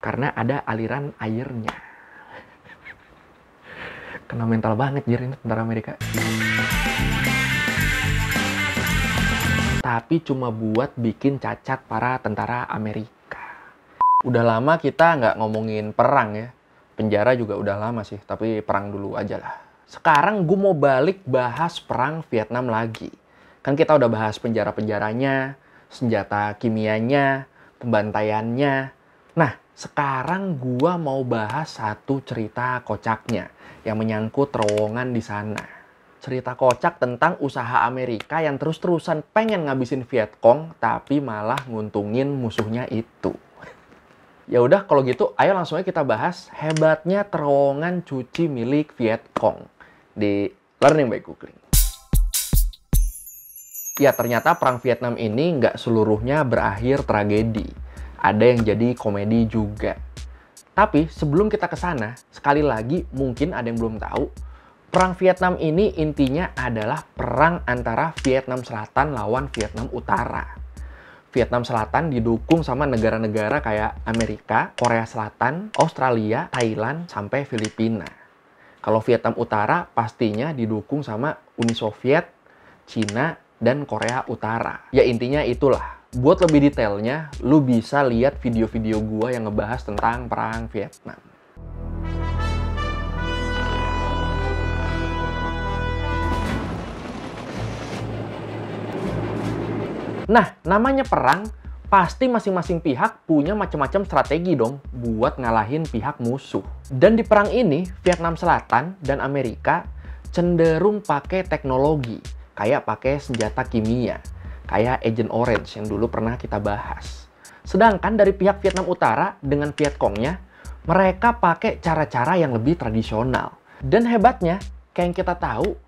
karena ada aliran airnya. Kena mental banget jir ini tentara Amerika. Tapi cuma buat bikin cacat para tentara Amerika. Udah lama kita nggak ngomongin perang ya. Penjara juga udah lama sih, tapi perang dulu aja lah. Sekarang gue mau balik bahas perang Vietnam lagi. Kan kita udah bahas penjara-penjaranya, senjata kimianya, pembantaiannya. Nah, sekarang gue mau bahas satu cerita kocaknya yang menyangkut terowongan di sana. Cerita kocak tentang usaha Amerika yang terus-terusan pengen ngabisin Vietcong, tapi malah nguntungin musuhnya itu. Ya udah kalau gitu, ayo langsung aja kita bahas hebatnya terowongan cuci milik Vietcong di Learning by Googling. Ya ternyata perang Vietnam ini nggak seluruhnya berakhir tragedi. Ada yang jadi komedi juga. Tapi sebelum kita ke sana, sekali lagi mungkin ada yang belum tahu, perang Vietnam ini intinya adalah perang antara Vietnam Selatan lawan Vietnam Utara. Vietnam Selatan didukung sama negara-negara kayak Amerika, Korea Selatan, Australia, Thailand, sampai Filipina. Kalau Vietnam Utara pastinya didukung sama Uni Soviet, Cina, dan Korea Utara. Ya intinya itulah. Buat lebih detailnya, lu bisa lihat video-video gua yang ngebahas tentang perang Vietnam. Nah, namanya perang, pasti masing-masing pihak punya macam-macam strategi dong buat ngalahin pihak musuh. Dan di perang ini, Vietnam Selatan dan Amerika cenderung pakai teknologi, kayak pakai senjata kimia, kayak Agent Orange yang dulu pernah kita bahas. Sedangkan dari pihak Vietnam Utara dengan Vietcongnya, mereka pakai cara-cara yang lebih tradisional. Dan hebatnya, kayak yang kita tahu,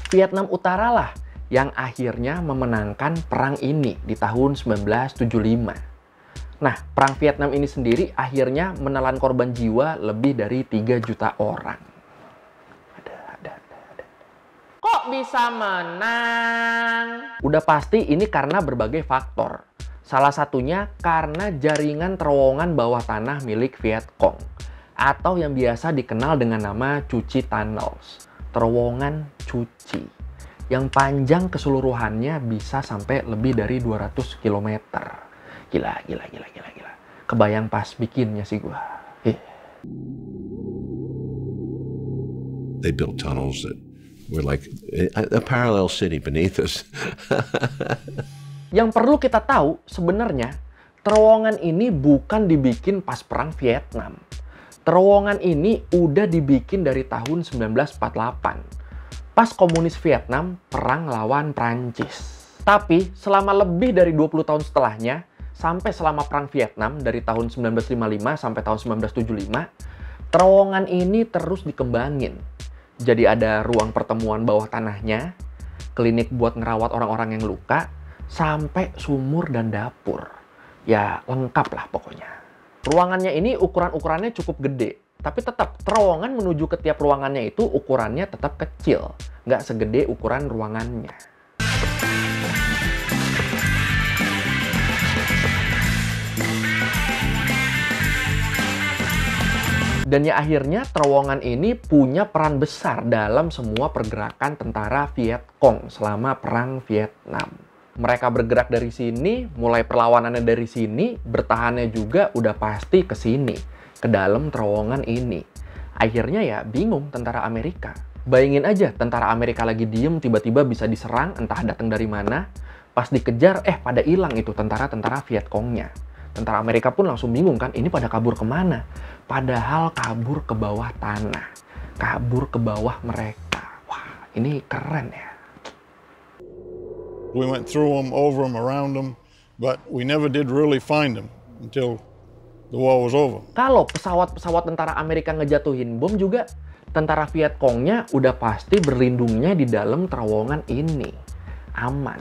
Vietnam Utara lah yang akhirnya memenangkan perang ini di tahun 1975. Nah, perang Vietnam ini sendiri akhirnya menelan korban jiwa lebih dari 3 juta orang. Kok bisa menang? Udah pasti ini karena berbagai faktor. Salah satunya karena jaringan terowongan bawah tanah milik Vietcong, atau yang biasa dikenal dengan nama Cu-Chi Tunnels, terowongan cuci, yang panjang keseluruhannya bisa sampai lebih dari 200 km. Gila. Kebayang pas bikinnya sih gua. They built tunnels that were like a parallel city beneath us. Yang perlu kita tahu sebenarnya, terowongan ini bukan dibikin pas perang Vietnam. Terowongan ini udah dibikin dari tahun 1948. Pas komunis Vietnam perang lawan Prancis. Tapi selama lebih dari 20 tahun setelahnya, sampai selama perang Vietnam dari tahun 1955 sampai tahun 1975, terowongan ini terus dikembangin. Jadi ada ruang pertemuan bawah tanahnya, klinik buat ngerawat orang-orang yang luka, sampai sumur dan dapur. Ya lengkap lah pokoknya. Ruangannya ini ukurannya cukup gede. Tapi tetap terowongan menuju ke tiap ruangannya itu ukurannya tetap kecil. Nggak segede ukuran ruangannya. Dan ya akhirnya terowongan ini punya peran besar dalam semua pergerakan tentara Vietcong selama perang Vietnam. Mereka bergerak dari sini, mulai perlawanannya dari sini, bertahannya juga udah pasti ke sini, ke dalam terowongan ini. Akhirnya ya bingung tentara Amerika. Bayangin aja tentara Amerika lagi diem, tiba-tiba bisa diserang, entah datang dari mana. Pas dikejar, pada hilang itu tentara-tentara Vietcongnya. Tentara Amerika pun langsung bingung kan, ini pada kabur kemana? Padahal kabur ke bawah tanah. Kabur ke bawah mereka. Wah, ini keren ya. We went through them, over them, around them, but we never did really find them until the war was over. Kalau pesawat-pesawat tentara Amerika ngejatuhin bom juga, tentara Vietcongnya udah pasti berlindungnya di dalam terowongan ini. Aman.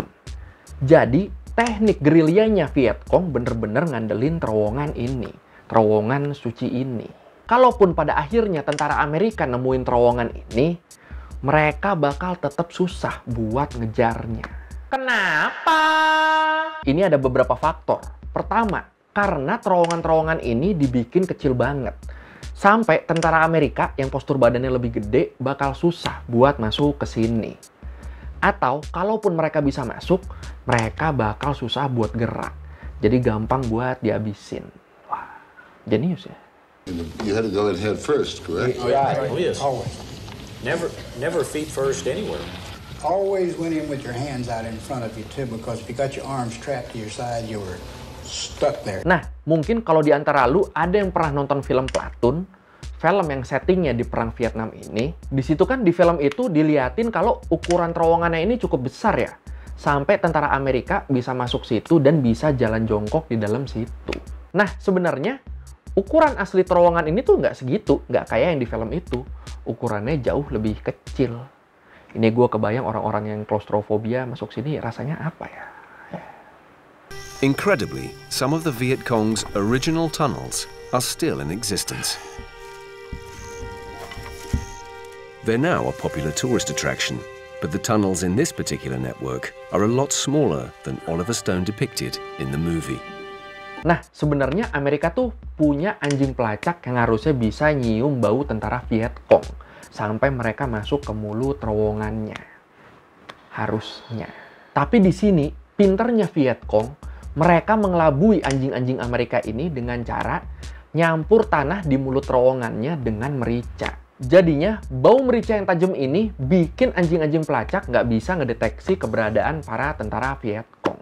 Jadi, teknik gerilyanya Vietcong bener-bener ngandelin terowongan ini. Terowongan suci ini. Kalaupun pada akhirnya tentara Amerika nemuin terowongan ini, mereka bakal tetap susah buat ngejarnya. Kenapa? Ini ada beberapa faktor. Pertama, Karena terowongan-terowongan ini dibikin kecil banget. Sampai tentara Amerika yang postur badannya lebih gede bakal susah buat masuk ke sini. Atau kalaupun mereka bisa masuk, mereka bakal susah buat gerak. Jadi gampang buat dihabisin. Wah, jenius ya. You had to go in head first, correct? Right. Oh, yes. Always. Never feet first anywhere. Always went in with your hands out in front of you, too, because if you got your arms trapped to your side, you were stuck there. Nah, mungkin kalau di antara lu ada yang pernah nonton film Platoon, film yang settingnya di Perang Vietnam ini, di situ kan di film itu diliatin kalau ukuran terowongannya ini cukup besar ya. Sampai tentara Amerika bisa masuk situ dan bisa jalan jongkok di dalam situ. Nah, sebenarnya ukuran asli terowongan ini tuh nggak segitu, nggak kayak yang di film itu. Ukurannya jauh lebih kecil. Ini gue kebayang orang-orang yang klaustrofobia masuk sini rasanya apa ya? Incredibly, some of the Viet Cong's original tunnels are still in existence. They're now a popular tourist attraction, but the tunnels in this particular network are a lot smaller than Oliver Stone depicted in the movie. Nah, sebenarnya Amerika tuh punya anjing pelacak yang harusnya bisa nyium bau tentara Viet Cong sampai mereka masuk ke mulut terowongannya. Harusnya. Tapi di sini, pinternya Viet Cong, mereka mengelabui anjing-anjing Amerika ini dengan cara nyampur tanah di mulut terowongannya dengan merica. Jadinya, bau merica yang tajam ini bikin anjing-anjing pelacak nggak bisa ngedeteksi keberadaan para tentara Viet Cong.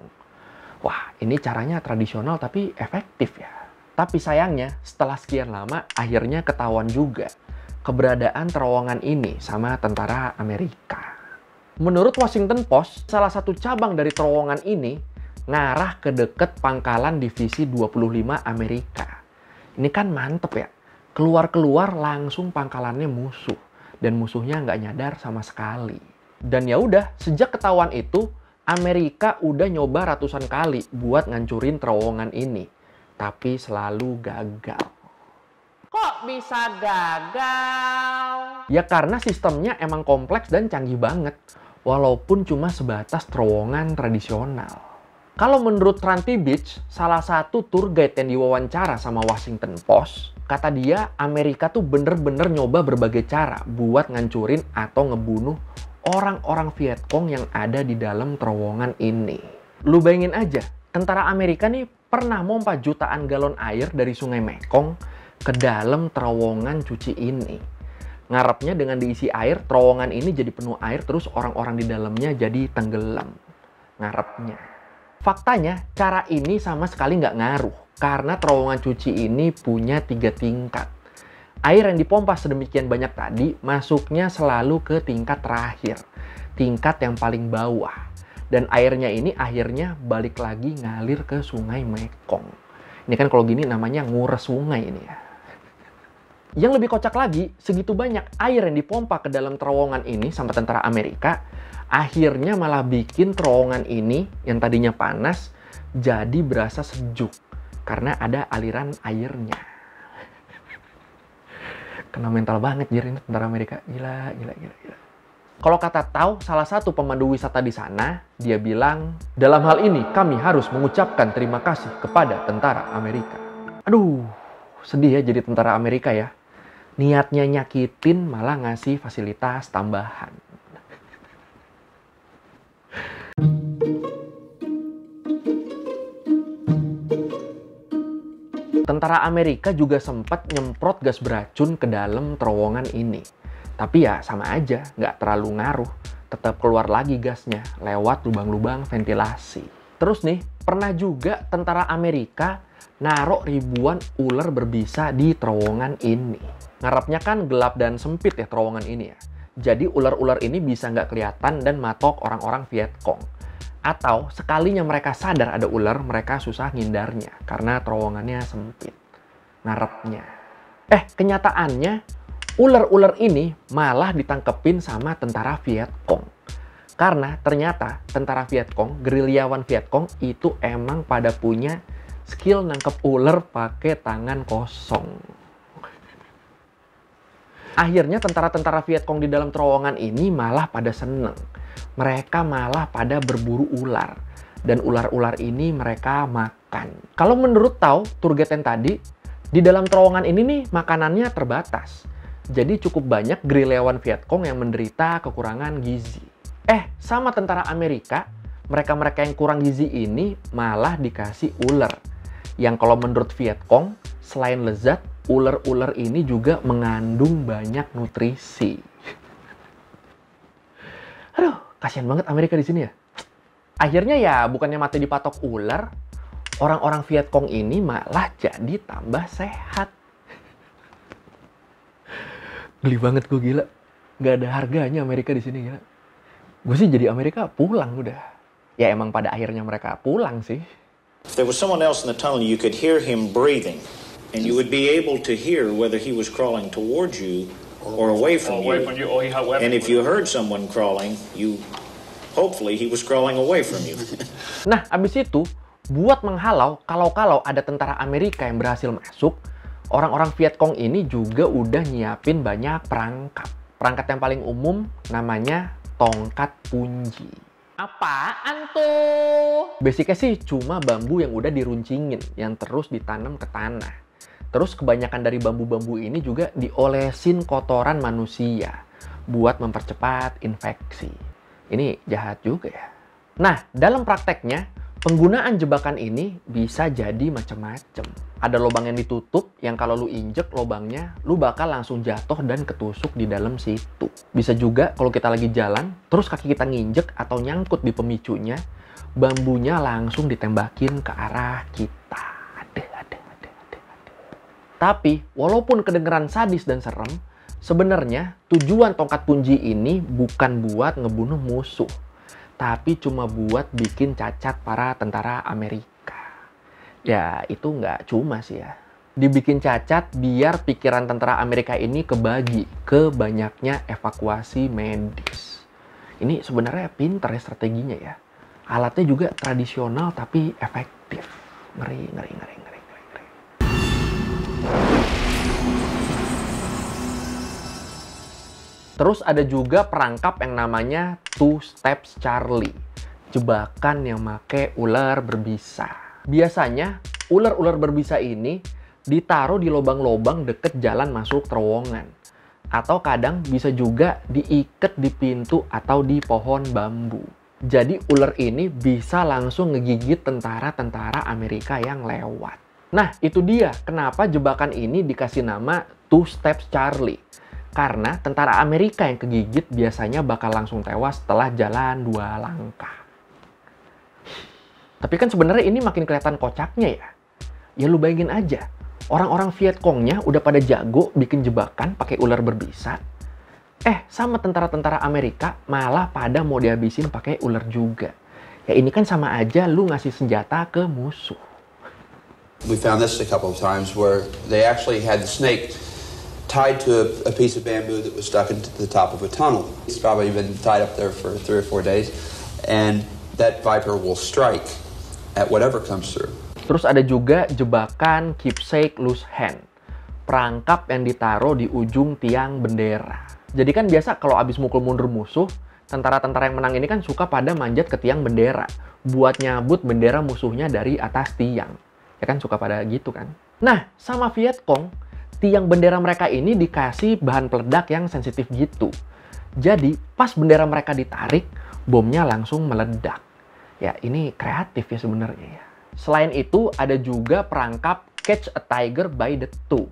Wah, ini caranya tradisional tapi efektif ya. Tapi sayangnya, setelah sekian lama, akhirnya ketahuan juga keberadaan terowongan ini sama tentara Amerika. Menurut Washington Post, salah satu cabang dari terowongan ini ngarah ke deket pangkalan divisi 25 Amerika. Ini kan mantep ya. Keluar-keluar langsung pangkalannya musuh. Dan musuhnya nggak nyadar sama sekali. Dan ya udah, sejak ketahuan itu, Amerika udah nyoba ratusan kali buat ngancurin terowongan ini. Tapi selalu gagal. Kok bisa gagal? Ya karena sistemnya emang kompleks dan canggih banget. Walaupun cuma sebatas terowongan tradisional. Kalau menurut Ranty Beach, salah satu tour guide yang diwawancara sama Washington Post, kata dia Amerika tuh bener-bener nyoba berbagai cara buat ngancurin atau ngebunuh orang-orang Viet Cong yang ada di dalam terowongan ini. Lu bayangin aja, tentara Amerika nih pernah mompa jutaan galon air dari sungai Mekong ke dalam terowongan cuci ini. Ngarepnya dengan diisi air, terowongan ini jadi penuh air, terus orang-orang di dalamnya jadi tenggelam. Ngarepnya. Faktanya, cara ini sama sekali nggak ngaruh, karena terowongan cuci ini punya 3 tingkat. Air yang dipompa sedemikian banyak tadi, masuknya selalu ke tingkat terakhir, tingkat yang paling bawah. Dan airnya ini akhirnya balik lagi ngalir ke sungai Mekong. Ini kan kalau gini namanya ngures sungai ini ya. Yang lebih kocak lagi, segitu banyak air yang dipompa ke dalam terowongan ini sama tentara Amerika, akhirnya malah bikin terowongan ini yang tadinya panas jadi berasa sejuk karena ada aliran airnya. Kena mental banget jir ini tentara Amerika. Gila. Kalau kata Tau, salah satu pemandu wisata di sana, dia bilang, dalam hal ini kami harus mengucapkan terima kasih kepada tentara Amerika. Aduh, sedih ya jadi tentara Amerika ya. Niatnya nyakitin malah ngasih fasilitas tambahan. Tentara Amerika juga sempat nyemprot gas beracun ke dalam terowongan ini. Tapi ya sama aja, nggak terlalu ngaruh. Tetap keluar lagi gasnya lewat lubang-lubang ventilasi. Terus nih, pernah juga tentara Amerika naruh ribuan ular berbisa di terowongan ini. Ngarepnya kan gelap dan sempit ya terowongan ini ya. Jadi ular-ular ini bisa nggak kelihatan dan matok orang-orang Viet Cong. Atau sekalinya mereka sadar ada ular, mereka susah ngindarnya karena terowongannya sempit. Ngarepnya. Kenyataannya ular-ular ini malah ditangkepin sama tentara Viet Cong. Karena ternyata tentara Viet Cong, gerilyawan Viet Cong itu emang pada punya skill nangkep ular pakai tangan kosong. Akhirnya tentara-tentara Viet Cong di dalam terowongan ini malah pada seneng. Mereka malah pada berburu ular. Dan ular-ular ini mereka makan. Bukan. Kalau menurut tour guide yang tadi, di dalam terowongan ini nih makanannya terbatas. Jadi cukup banyak gerilyawan Vietcong yang menderita kekurangan gizi. Sama tentara Amerika, mereka-mereka yang kurang gizi ini malah dikasih ular. Yang kalau menurut Vietcong, selain lezat, ular-ular ini juga mengandung banyak nutrisi. Aduh, kasihan banget Amerika di sini ya. Akhirnya ya bukannya mati dipatok ular, orang-orang Vietcong ini malah jadi tambah sehat. Geli banget gue, gila. Gak ada harganya Amerika di sini, gila. Gue sih jadi Amerika pulang udah. Ya emang pada akhirnya mereka pulang sih. If there was someone else in the tunnel, you could hear him breathing. And you would be able to hear whether he was crawling towards you or away from you. And if you heard someone crawling, hopefully he was crawling away from you. Nah, abis itu, buat menghalau kalau ada tentara Amerika yang berhasil masuk, orang-orang Vietcong ini juga udah nyiapin banyak perangkap. Perangkat yang paling umum namanya tongkat punji. Apaan tuh? Basicnya sih cuma bambu yang udah diruncingin, yang terus ditanam ke tanah. Terus kebanyakan dari bambu-bambu ini juga diolesin kotoran manusia buat mempercepat infeksi. Ini jahat juga ya. Nah, dalam prakteknya, penggunaan jebakan ini bisa jadi macam-macam. Ada lubang yang ditutup, yang kalau lu injek lubangnya, lu bakal langsung jatuh dan ketusuk di dalam situ. Bisa juga kalau kita lagi jalan, terus kaki kita nginjek atau nyangkut di pemicunya, bambunya langsung ditembakin ke arah kita. Tapi, walaupun kedengeran sadis dan serem, sebenarnya tujuan tongkat punji ini bukan buat ngebunuh musuh, tapi cuma buat bikin cacat para tentara Amerika. Ya, itu nggak cuma sih ya. Dibikin cacat biar pikiran tentara Amerika ini kebagi ke banyaknya evakuasi medis. Ini sebenarnya pinter ya strateginya ya. Alatnya juga tradisional tapi efektif. Ngeri. Terus ada juga perangkap yang namanya Two Steps Charlie. Jebakan yang make ular berbisa. Biasanya, ular-ular berbisa ini ditaruh di lubang-lubang deket jalan masuk terowongan. Atau kadang bisa juga diikat di pintu atau di pohon bambu. Jadi ular ini bisa langsung ngegigit tentara-tentara Amerika yang lewat. Nah, itu dia kenapa jebakan ini dikasih nama Two Steps Charlie. Karena tentara Amerika yang kegigit biasanya bakal langsung tewas setelah jalan 2 langkah. Tapi kan sebenarnya ini makin kelihatan kocaknya ya. Ya lu bayangin aja, orang-orang Vietcongnya udah pada jago bikin jebakan pakai ular berbisa. Sama tentara-tentara Amerika malah pada mau dihabisin pakai ular juga. Ya ini kan sama aja lu ngasih senjata ke musuh. We found this a couple of times where they actually had the snake tied to a piece of bamboo that was stuck into the top of a tunnel. It's probably been tied up there for 3 or 4 days, and that viper will strike at whatever comes through. Terus ada juga jebakan keepsake loose hand. Perangkap yang ditaruh di ujung tiang bendera. Jadi kan biasa kalau abis mukul mundur musuh, tentara-tentara yang menang ini kan suka pada manjat ke tiang bendera buat nyabut bendera musuhnya dari atas tiang. Ya kan suka pada gitu kan. Nah, sama Vietcong, tiang bendera mereka ini dikasih bahan peledak yang sensitif gitu. Jadi, pas bendera mereka ditarik, bomnya langsung meledak. Ya, ini kreatif ya sebenarnya ya. Selain itu, ada juga perangkap Catch a Tiger by the Toe.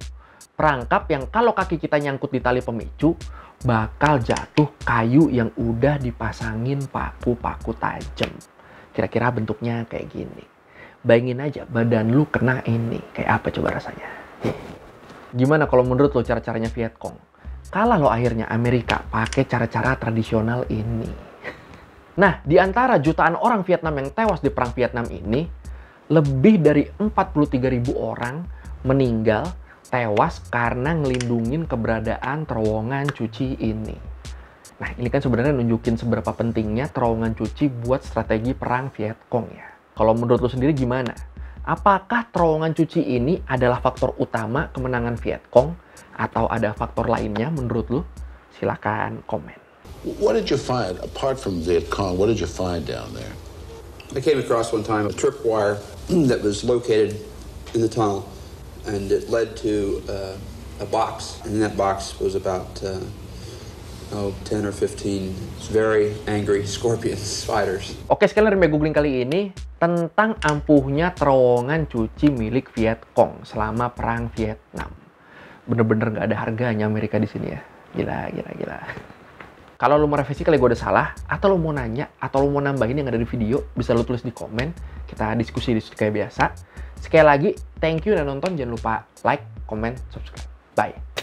Perangkap yang kalau kaki kita nyangkut di tali pemicu, bakal jatuh kayu yang udah dipasangin paku-paku tajam. Kira-kira bentuknya kayak gini. Bayangin aja, badan lu kena ini. Kayak apa coba rasanya? Gimana kalau menurut lo cara-caranya Vietcong? Kalah lo akhirnya Amerika pakai cara-cara tradisional ini. Nah, di antara jutaan orang Vietnam yang tewas di Perang Vietnam ini, lebih dari 43.000 orang meninggal tewas karena ngelindungin keberadaan terowongan cuci ini. Nah, ini kan sebenarnya nunjukin seberapa pentingnya terowongan cuci buat strategi perang Vietcong ya. Kalau menurut lo sendiri gimana? Apakah terowongan cuci ini adalah faktor utama kemenangan Vietcong atau ada faktor lainnya menurut lu? Silakan komen. What did you find, apart from Viet Cong, what did you find down there? I came across one time a tripwire that was located in the tunnel, and it led to a box, and in that box was about 10 or 15 very angry scorpions, spiders. Oke, sekian dari googling kali ini tentang ampuhnya terowongan cuci milik Vietcong selama perang Vietnam. Bener-bener nggak ada harganya Amerika di sini ya. Gila. Kalau lo mau revisi kali gue udah salah, atau lo mau nanya, atau lo mau nambahin yang ada di video, bisa lo tulis di komen. Kita diskusi kayak biasa. Sekali lagi, thank you udah nonton. Jangan lupa like, comment, subscribe. Bye.